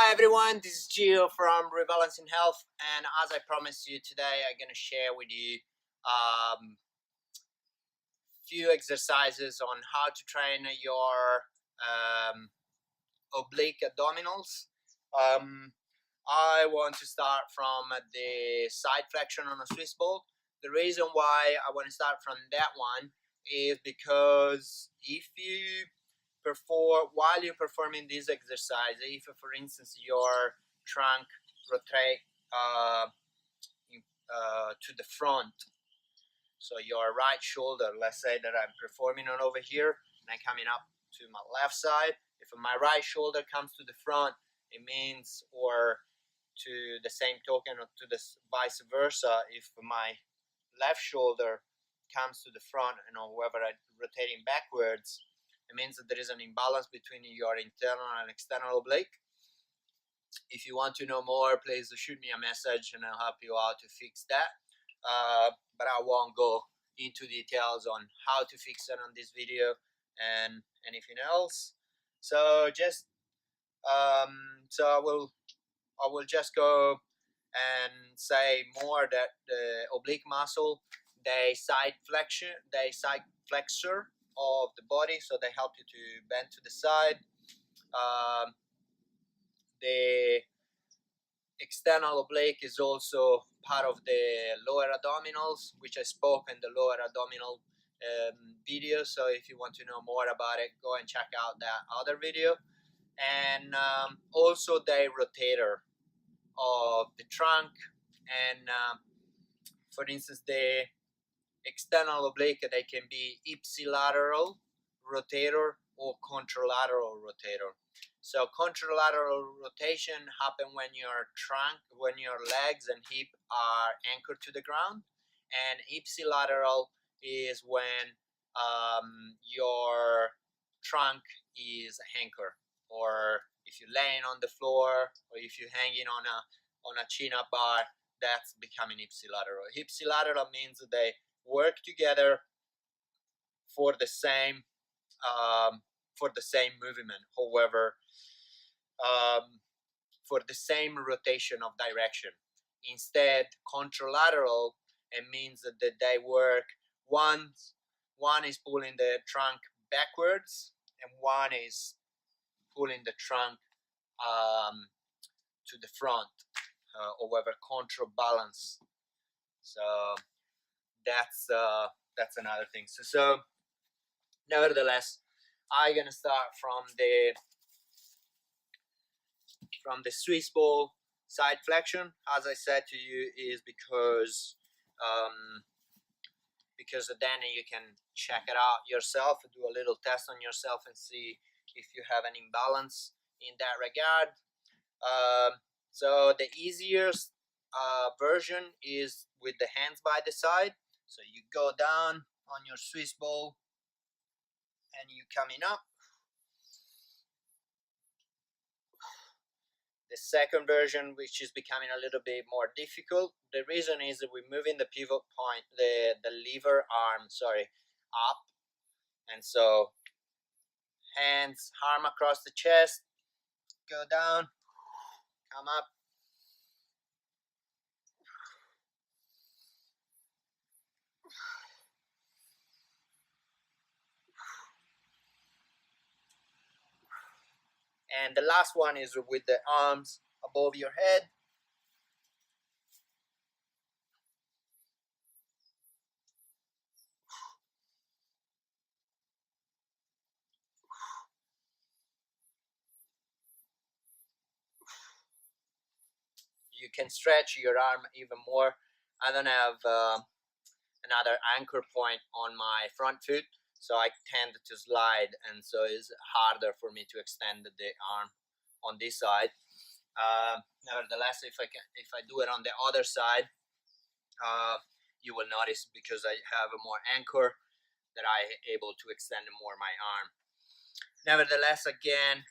Hi everyone, this is Gio from Rebalancing Health, and as I promised you today, I'm going to share with you few exercises on how to train your oblique abdominals. I want to start from the side flexion on a Swiss ball. The reason why I want to start from that one is because if you while you're performing this exercise, if for instance your trunk rotate to the front, so your right shoulder, let's say that I'm performing it over here and I'm coming up to my left side, if my right shoulder comes to the front, it means, or to the same token, or to the vice versa, if my left shoulder comes to the front and however I'm rotating backwards, it means that there is an imbalance between your internal and external oblique. If you want to know more, please shoot me a message and I'll help you out to fix that. But I won't go into details on how to fix it on this video and anything else. So just so I will just go and say more that the oblique muscle, they side flexor of the body, so they help you to bend to the side. The external oblique is also part of the lower abdominals, which I spoke in the lower abdominal video. So if you want to know more about it, go and check out that other video. And also the rotator of the trunk, and for instance the external oblique, they can be ipsilateral rotator or contralateral rotator. So contralateral rotation happen when your trunk, when your legs and hip are anchored to the ground, and ipsilateral is when your trunk is anchored, or if you're laying on the floor, or if you're hanging on a chin-up bar, that's becoming ipsilateral. Ipsilateral means that they work together for the same movement. However, for the same rotation of direction. Instead, contralateral, it means that they work. One is pulling the trunk backwards, and one is pulling the trunk to the front. However, counterbalance. So that's another thing. So nevertheless, I'm gonna start from the Swiss ball side flexion. As I said to you, is because then you can check it out yourself, do a little test on yourself and see if you have an imbalance in that regard. So the easiest version is with the hands by the side. So you go down on your Swiss ball and you coming up. The second version, which is becoming a little bit more difficult, the reason is that we're moving the pivot point, the lever arm, up, and so hands, arm across the chest, go down, come up. And the last one is with the arms above your head. You can stretch your arm even more. I don't have another anchor point on my front foot, so I tend to slide, and so it's harder for me to extend the arm on this side. Nevertheless, if I do it on the other side, you will notice, because I have a more anchor, that I able to extend more my arm. Nevertheless, again,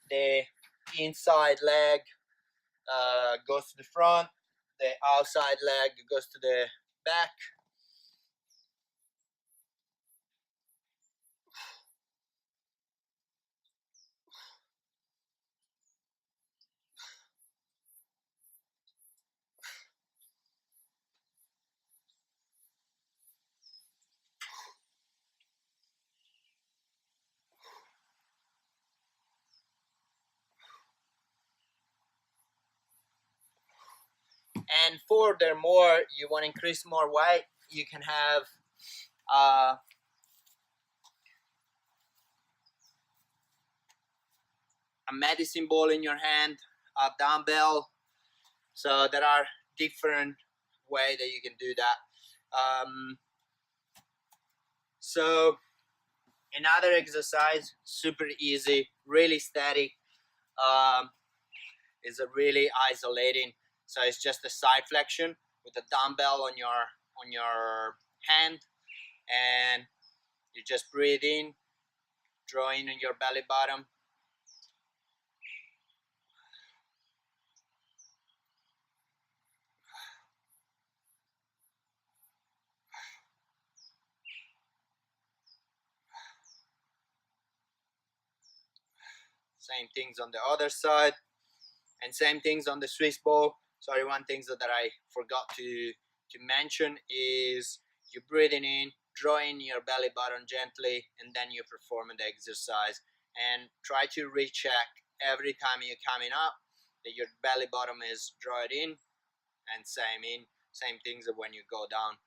the inside leg goes to the front, the outside leg goes to the back. And furthermore, you want to increase more weight, you can have a medicine ball in your hand, a dumbbell. So there are different ways that you can do that. So another exercise, super easy, really static, is a really isolating. So it's just a side flexion with a dumbbell on your hand, and you just breathe in, draw in on your belly button. Same things on the other side, and same things on the Swiss ball. Sorry, one thing that I forgot to mention is you breathing in, drawing your belly button gently, and then you're performing the exercise. And try to recheck every time you're coming up that your belly bottom is drawn in, and same things when you go down.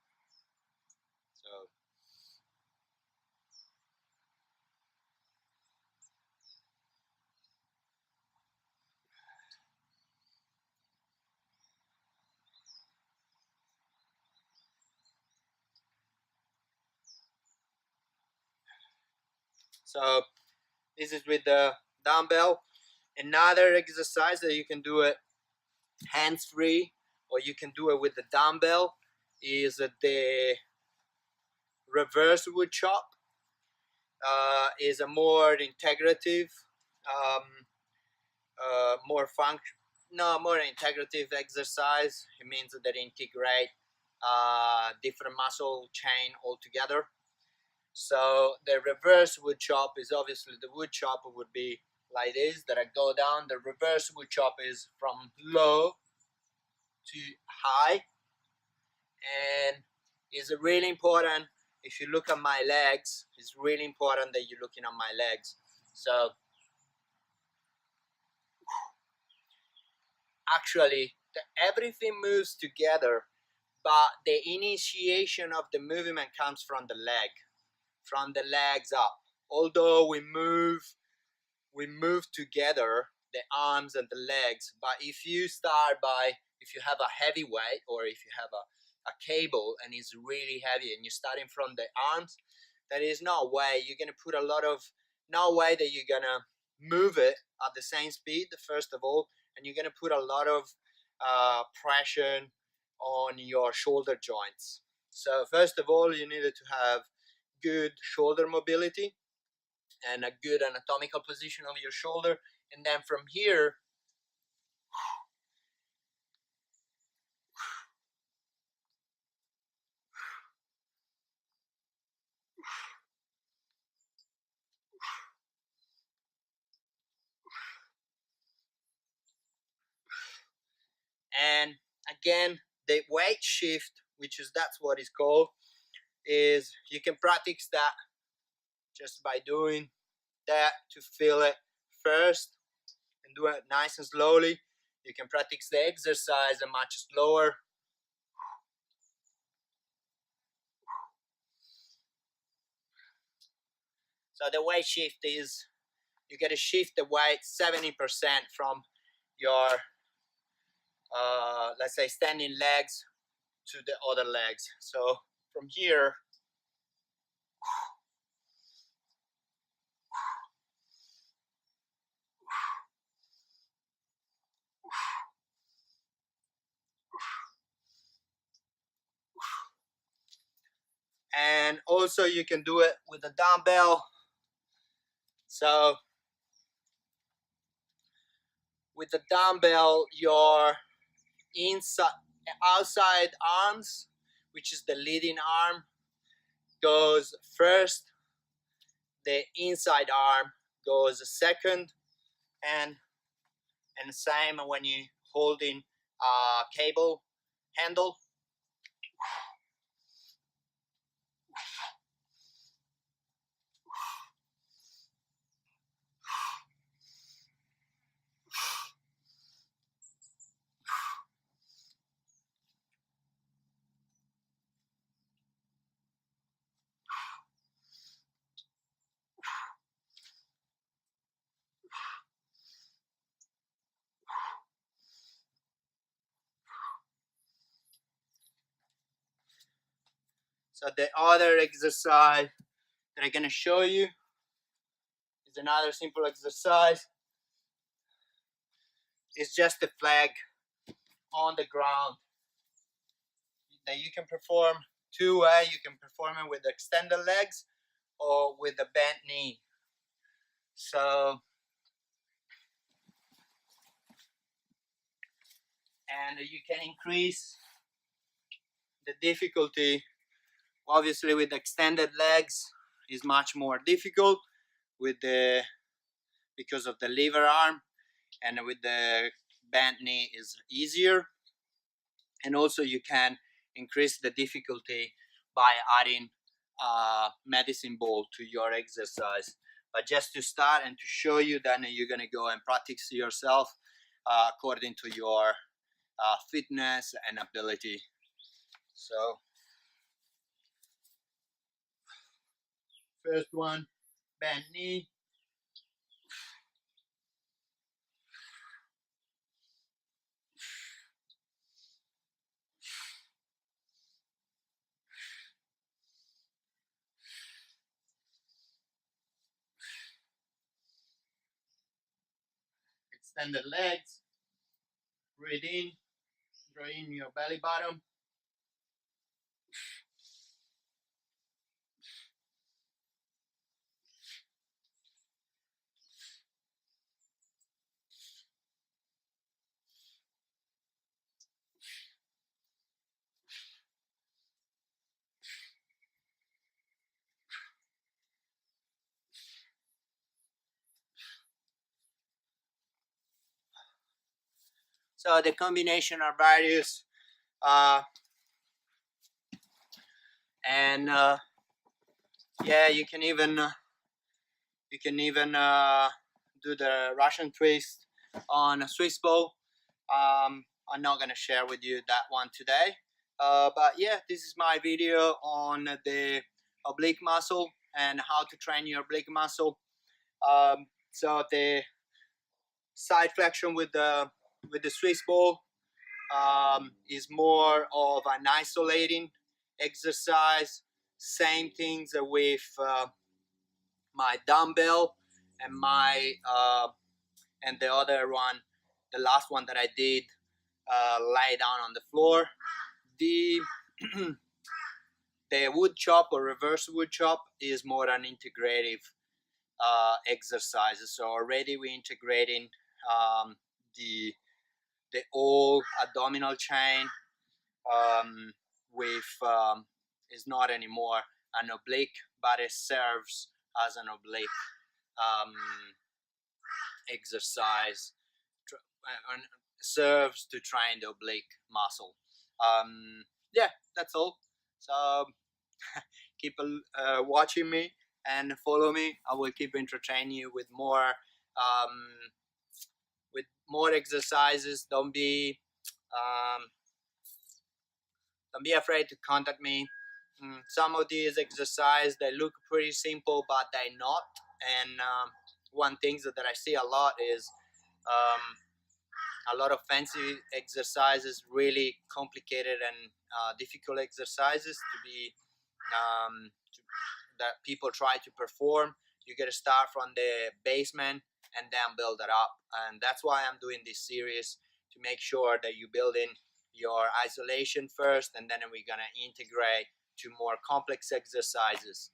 So this is with the dumbbell. Another exercise that you can do it hands free, or you can do it with the dumbbell, is the reverse wood chop. Is a more integrative, more integrative exercise. It means that they integrate different muscle chain altogether. So the reverse wood chop is obviously the wood chop would be like this, that I go down. The reverse wood chop is from low to high, and is really important. If you look at my legs, it's really important that you're looking at my legs. So actually everything moves together, but the initiation of the movement comes from the legs up. Although we move together, the arms and the legs, but if you have a heavy weight, or if you have a cable and it's really heavy and you're starting from the arms, there is no way you're going to put no way that you're going to move it at the same speed, first of all, and you're going to put a lot of pressure on your shoulder joints. So first of all, you needed to have good shoulder mobility and a good anatomical position of your shoulder, and then from here and again the weight shift, that's what it's called, is you can practice that just by doing that to feel it first and do it nice and slowly. You can practice the exercise a much slower. So the weight shift is you got to shift the weight 70% from your let's say standing legs to the other legs. So from here, and also you can do it with a dumbbell. So with the dumbbell, your outside arms, which is the leading arm, goes first, the inside arm goes second, and same when you holding a cable handle. So the other exercise that I'm gonna show you is another simple exercise. It's just a flag on the ground that you can perform two ways. You can perform it with extended legs or with a bent knee. So, and you can increase the difficulty. Obviously, with extended legs is much more difficult with the because of the lever arm, and with the bent knee is easier. And also you can increase the difficulty by adding a medicine ball to your exercise. But just to start and to show you, then you're going to go and practice yourself according to your fitness and ability. So first one, bent knee. Extended legs. Breathe in, draw in your belly button. So the combination are various, and yeah, you can even do the Russian twist on a Swiss ball. I'm not gonna share with you that one today, but yeah, this is my video on the oblique muscle and how to train your oblique muscle. So the side flexion with the Swiss ball is more of an isolating exercise. Same things with my dumbbell and my and the other one, the last one that I did, lay down on the floor. The the wood chop or reverse wood chop is more an integrative exercises. So already we're integrating the whole abdominal chain with is not anymore an oblique, but it serves as an oblique um, exercise, and serves to train the oblique muscle. Yeah, that's all. So keep watching me and follow me. I will keep entertaining you with more exercises. Don't be afraid to contact me. Some of these exercises, they look pretty simple, but they're not. And one thing that I see a lot is a lot of fancy exercises, really complicated and difficult exercises that people try to perform. You got to start from the basement and then build it up. And that's why I'm doing this series, to make sure that you build in your isolation first, and then we're going to integrate to more complex exercises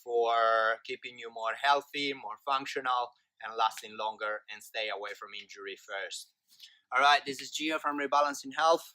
for keeping you more healthy, more functional, and lasting longer, and stay away from injury first. All right, this is Gio from Rebalancing Health.